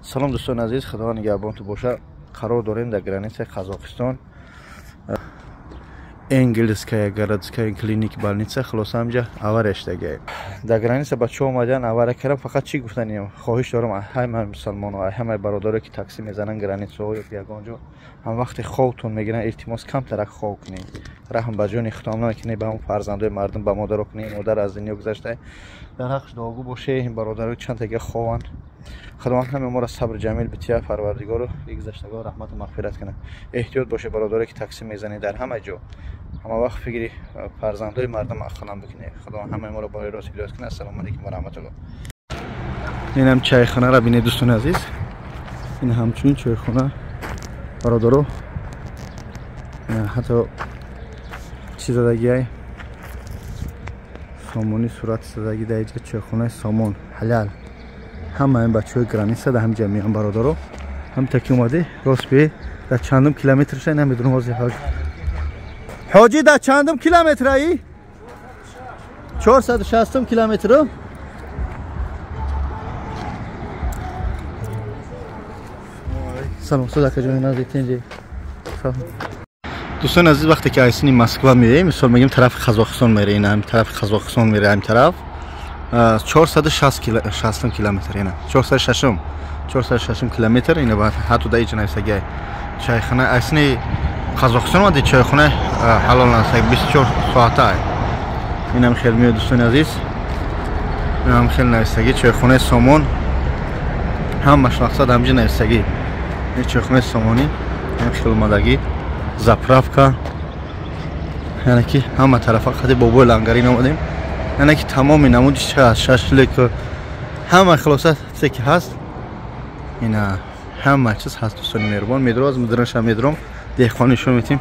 салом дӯстони азиз, худованд нигаҳбонтон боша. Қарор дорем дар границаи Қазоқистон, Энгельская городская клиника больница, хулоса ҳамҷа авария шудагаем. Дар граница бачаҳо омадан авария кардам. Фақат чӣ гуфтанем, хоҳиш дорам ҳамаи мусулмонҳо, ҳамаи бародаре ки таксӣ мезананд границаҳо ё ягон ҷо, ҳам вақте ховтон мегиранд, илтимос камтарак хов кунед. Раҳм ба ҷони худам накунед, ба ҳамон фарзандои мардум, ба модаро кунед. Модар аз дунё гузашта, дар ҳаққаш дуогӯ бошед. Ин бародаро чанд тага хованд. Худованд ҳамаи моро сабр ҷамил бития, Парвардигаро гузаштагоҳо раҳмату мағфират кунад. Эҳтиёт бошед бародаре ки таксӣ мезанед дар ҳама ҷо. ҳама вақт фикри фарзандои мардум ахлам бикунед. Худованд ҳамаи моро ба роҳи рост ҳидоят кунад. Ассалому алайкум ва раҳматуллоҳ. Инам чайхонаро бинед дӯстони азиз. Ин ҳамчунин чайхона бародаро. ҳатто чӣ задагиай сомони сурат задаги дар ҷо чайхонаи сомон ҳалал. ҳама ин бачаҳои граница дар ҳам ҷамъиян бародаро. ҳам таки омаде рост бе дар чандум километрша намедонам ҳозир ҳоҷӣ дар чандум километраи 460 километро. салом садака ҷони наздиктинҷи. дӯстони азиз, вақте ки айсини Москва мерем, мисол мегем тарафи Қазоқистон мерем, ин тарафи Қазоқистон мерем, ин тараф 460 километр, ина 460 километр, ина ба ҳатто да иҷ нависаги чайхона айсини Қазоқистон ва ди чайхона ҳалол насаг 24 соата. Инам хел меёд дӯстони азиз. Инам хел нависаги чайхонаи сомон. Ҳамаш мақсад ҳамҷи нависаги. Ин чайхонаи сомонӣ, ин хел омадаги заправка. Яъне ки ҳама тарафа хади бобои лангарин омадем. яъне ки тамоми намуди шашлик ҳама хулоса чизе ки ҳаст, ина ҳама чиз ҳаст дӯстони меҳрубон. медро аз мудрашам медром деҳқон нишон метим.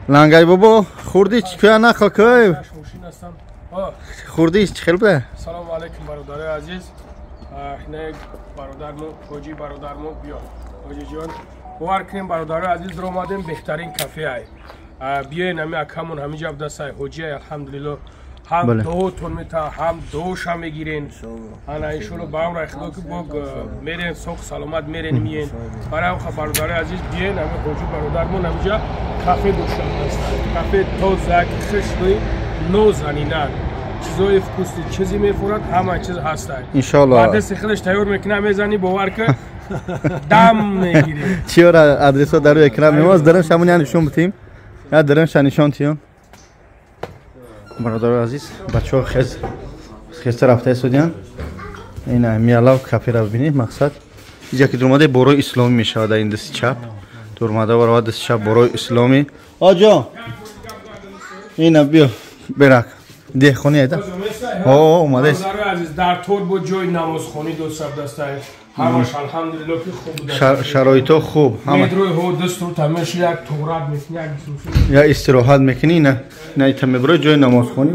лангари бобо хурди кӯя нақл кӯй хурди хел буда. Салому алейкум бародари азиз. Хина бародармо ҳоҷи бародармо биё. ҳоҷи ҷон бовар кунем бародари азиз дар омадем беҳтарин кафе ай. Биёен ҳами акамон ҳами ҷаб дастай ҳоҷи ай алҳамдулилло. ҳам дуотон мета ҳам дуоша мегирен. Ана иншоалло ба амра худо ки бог мерен соғ саломат мерен миен. Барай ха бародари азиз биёен ҳами ҳоҷи бародармон ҳамҷа кафе дошта дастай. Кафе тозак хишни нозанинак. чизои вкусни чизи мефурад, ҳама чиз ҳастай. Иншоалло. Ба дасти худаш тайёр мекунам мезани бовар ки дам мегири. Чиёра адресо дар рӯи экран мемост. Дарам шамони нишон бутим. Я дарам нишон тиён. Бародари азиз, бачаҳо хеста рафта истодиян. Ина миялав каферо бинед. Мақсад иҷа ки дурмадаи борои исломӣ мешавад дар ин дасти чап. Дурмада барои дасти чап борои исломӣ. Оҷон. Ина биё берак. деҳқони айда. омадааст. Бародари азиз дар тор бо ҷои намозхонӣ дошта дастай. ҳамаш алҳамдулилло ки хуб даст. шароито хуб. медрои ҳо дастро тамеш як турат мекунӣ, я истироҳат мекунӣ, на ита меброи ҷои намозхонӣ.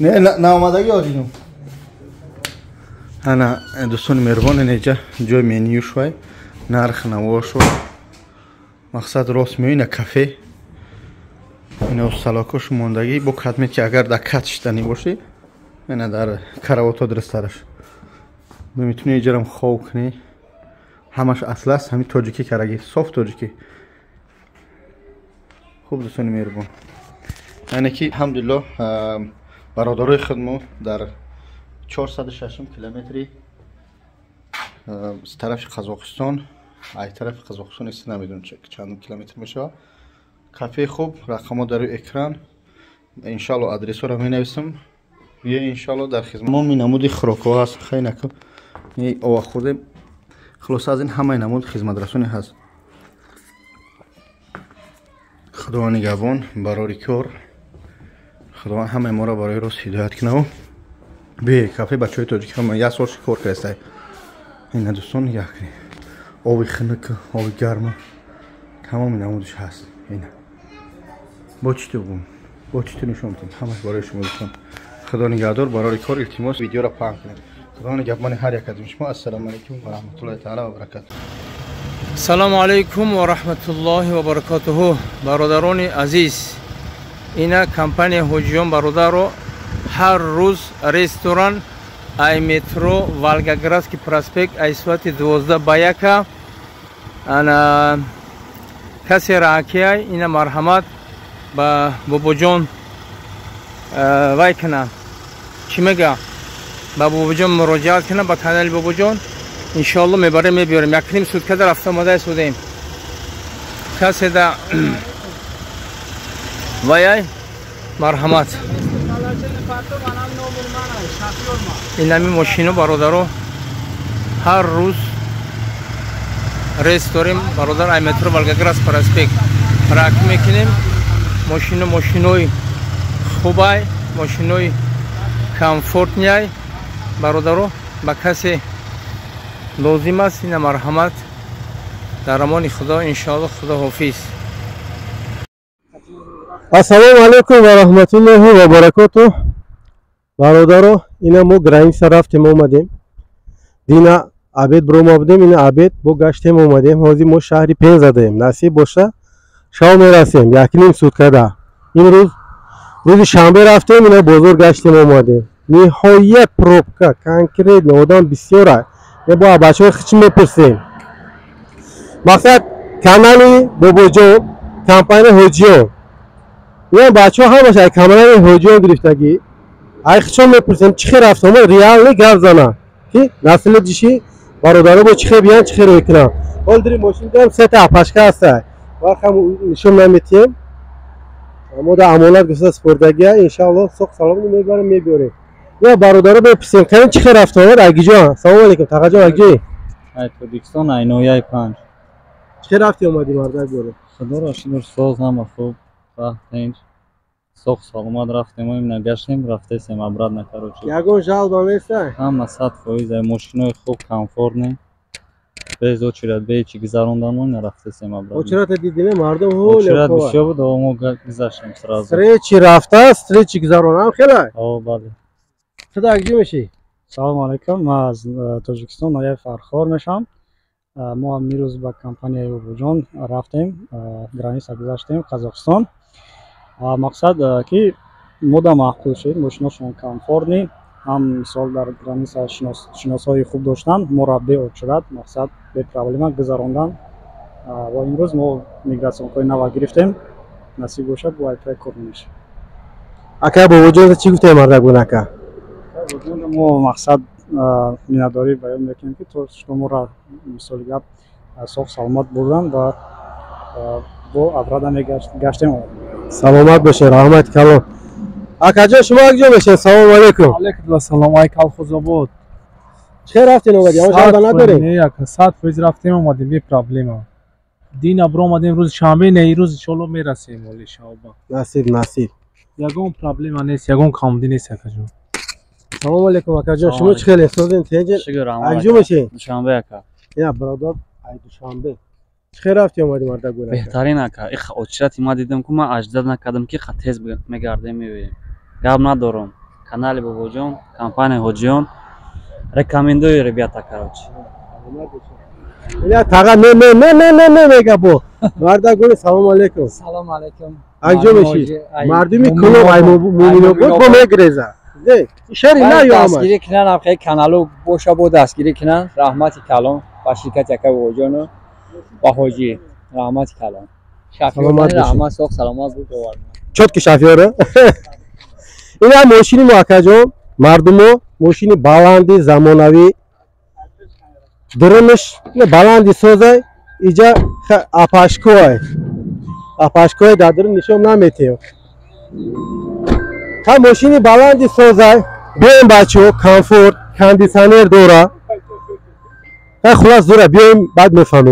Не наомадагӣ оҷинум. ана дӯстони меҳрубон инеҷа ҷои меню шуай, нарх наво шуай. Мақсад рост меоина кафе. ина салокош мондагӣ бо катмет ки агар дар кат шиданӣ бошӣ, ина дар каравото дурастараш метуни иҷарам хов кунӣ. ҳамаш асл аст, ҳами тоҷикӣ карагӣ, соф тоҷикӣ. хуб дӯстони меҳрубон, яъне ки алҳамдулилло бародарои худмо дар 460 километри тарафи Қазоқистон, ай тарафи Қазоқистон ист намедонам чанд километр мешавад. кафе хуб, рақамо дар рӯи экран. Иншалло адресоро менависам. бия иншалло дар хизмат. Тамоми намуди хӯрокҳо ҳаст. хай нако ова хӯрдем. хулоса аз ин ҳамаи намуди хизматрасонӣ ҳаст. худованд нигаҳбон барори кор. худованд ҳамаи моро барои рост ҳидоят кунад. бия кафе бачаҳои тоҷикӣ ҳама як сол кор кардастай. ина дӯстон нигаҳ кунед. оби хунук, оби гарма, тамоми намудиш ҳаст. ина бо чӣ тугум, бо чӣ ту нишон битем, ҳамаш барои шумо дӯстон. худо нигаҳдор. барори кор илтимос видеоро паҳн кунед. худо нигаҳбони ҳар як аз шумо. ассалому алайкум ва раҳматуллоҳи таъала ва баракатуҳ. салому алайкум ва раҳматуллоҳи ва баракатуҳу. бародарони азиз, ина компания ҳоҷиён бародаро ҳар рӯз ресторан ай метро Волгоградский проспект ай суати 12/1 ана касе раакиай ина марҳамат ба бобоҷон вай кана чӣ мега ба бобоҷон муроҷиат кана ба канали бобоҷон иншоалло мебарем мебиёрем 1.5 суткада рафта омадаи судем касе да ваяй марҳамат инами мошино бародаро ҳар рӯз рейс дорем бародар ай метро Волгоградский проспект рак мекунем мошинои хубай мошинои комфортняй бародаро ба касе лозим аст ина марҳамат дар амони худо иншоалло худо ҳофиз. Ассалому алейкум ва раҳматуллоҳи ва баракотуҳ. Бародаро, ина мо граница рафтем омадем. Дина абед бирома будем, ина абед бо гаштем омадем. Ҳозир мо шаҳри Пенза даем. Насиб боша шав мерасем 1.5 суткада. Ин рӯзи шанбе рафтем, ина бозор гаштем омадем. Ниҳоят пробка, конкретно одам бисёр аст. Бо бачаҳои хичи мепурсем. Мақсад канали Бобоҷон, компания ҳоҷиён. ин бачаҳо ҳамаш ай камараи ҳоҷиён гирифтагӣ ай хичон мепурсем чӣ хел рафтам реални гап занам ки насли диши бародаро бо чӣ хел биям чӣ хел рӯй кунам ҳол дири мошин диам сета апашка ҳастай вақам нишон наметием мо да амонат гуфта спордагия иншалло соқ саломни мебарем мебиёрем я бародаро бепурсем кани чӣ хел рафтам агиҷон салому алейкум тағаҷон агиҷои ай Тобикистон ай нояи 5 чӣ хел рафти омади марда биёрем худоро шукр соз ҳама хуб тинч соқ саломат рафтем имна гаштем рафтесем обратно короче ягон жалба нестай ҳама 100% ай мошинои хуб комфортне без очередь бе чӣ гузаронданмо нарафтесем обратно очередта дидиме мардум ҳол очеред бисёр буд мо гузаштем сразу встречи рафта встречи гузаронам хелай о бале чуда агҷӣ мешӣ салому алейкум ман аз Тоҷикистон нояб Фархор мешавам мо амирӯз ба компанияи Бобоҷон рафтем граница гузаштем Қазоқистон мақсад ки мода маъқул шуд мошиношон комфортни ҳам мисол дар граница шиносҳои хуб доштан моро бе очеред мақсад бе проблема гузарондан ва имрӯз мо мигратсионкои нава гирифтем насиб бошад бо айпай кор мешавад ака Бобоҷон чӣ гуфтем мардагун ака мо мақсад миннатдорӣ баён мекунем ки то шуморо мисоли гап соҳ саломат бурдан ва бо аврада мегаштем саломат бошед раҳмати калон акаҷон шумо акҷо мешед салому алейкум алейкум ассалом ай колхозобод чӣ хел рафтем омадем он жалба надорем не ака 100% рафтем омадем бе проблема дина бро омадем рӯзи шанбе не рӯз иншоалло мерасем оли шаоба насиб ягон проблема нест ягон камди нест акаҷон салому алейкум акаҷон шумо чӣ хел эҳсосен теҷе акҷо мешед душанбе ака я бародар ай душанбе чӣ хел рафти омади мардагун ака беҳтарин ака очерати ма дидам ки ман аҷдад накардам ки тез мегардем мебием гап надорам канали Бобоҷон компания ҳоҷиён рекомендую ребята короче я тага не мега бо мардагун салому алейкум салому алейкум акҷо меши мардуми куло ай муъминобод бо мегреза шари на ё дастгирӣ кунан ҳақиқи каналу боша бо дастгирӣ кунан раҳмати калон ба ширкати ака Бобоҷону ба ҳоҷӣ раҳмати калон шафиёрани раҳмат соҳ саломат буд чотки шафиёра ин ҳам мошини мо акаҷон мардумо мошини баланди замонавӣ дурумиш баланди созай иҷа апашкоай дар дурум нишон наметем ҳам мошини баланди созай биёем бачаҳо комфорт кондитсионер дора хулас зура биёем баъд мефаҳмем